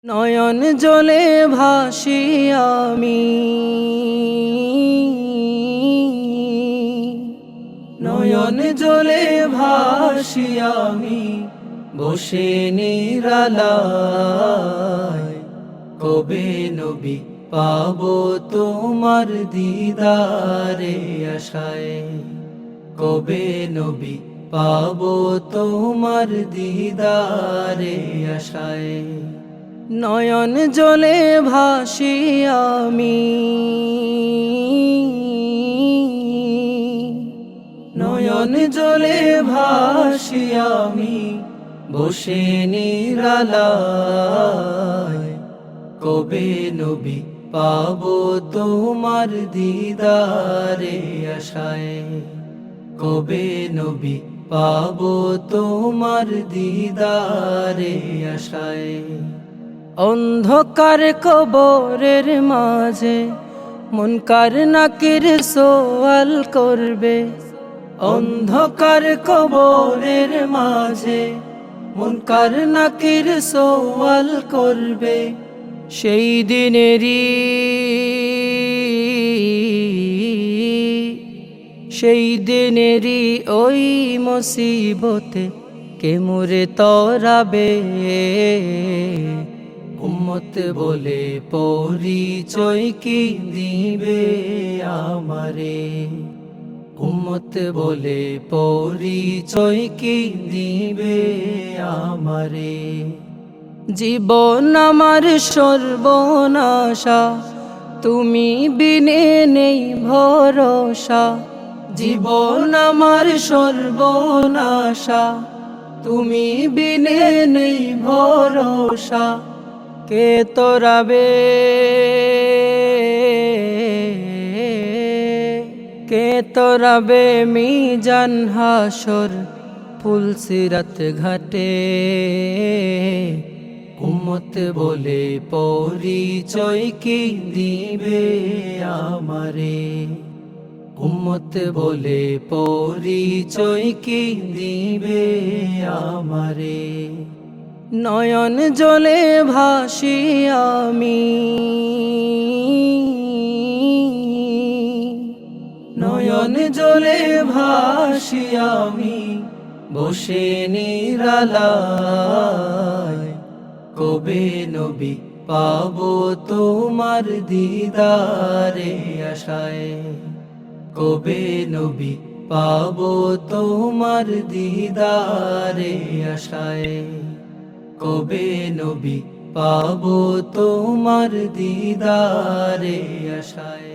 নয়ন জলে ভাসি আমি, নয়ন জলে ভাসি আমি, বসে নিরালায়। কবে নবী পাবো তোমার দিদারে আশায়, কবে নবী পাবো তোমার দিদারে আশায়। নয়ন জলে ভাসি আমি, নয়ন জলে ভাসি আমি, বসে নিরালায়। কবে নবী পাবো তোমার দিদারে আশায়, কবে নবী পাবো তোমার দিদারে আশায়। অন্ধকার কবরের মাঝে মুনকার নাকির সওয়াল করবে, অন্ধকার কবরের মাঝে মুনকার নাকির সওয়াল করবে। সেই দিনেরই, সেই দিনেরই ওই মুসিবতে কে মোরে তরাবে। উম্মত বলে পরিচয় কি দিবে আমারে, উম্মত বলে পরিচয় কি দিবে আমারে। জীবন আমার সর্বনাশা, তুমি বিনে নেই ভরসা। জীবন আমার সর্বনাশা, তুমি বিনে নেই ভরসা। কে তোরাবে, কে তোরাবে মিজান হাসর ফুলসিরাত ঘাটে। উম্মত বলে পরিচয় কি দিবে আমারে, উম্মত বলে পরিচয় কি দিবে আমারে। নয়ন জলে ভাসি আমি, নয়ন জলে ভাসি আমি, বসে নিরালায়। কবে নবী পাবো তোমার দিদারে আশায়, কবে নবী পাবো তোমার দিদারে আশায়, কবে নবী পাবো তোমার দিদারে আশায়।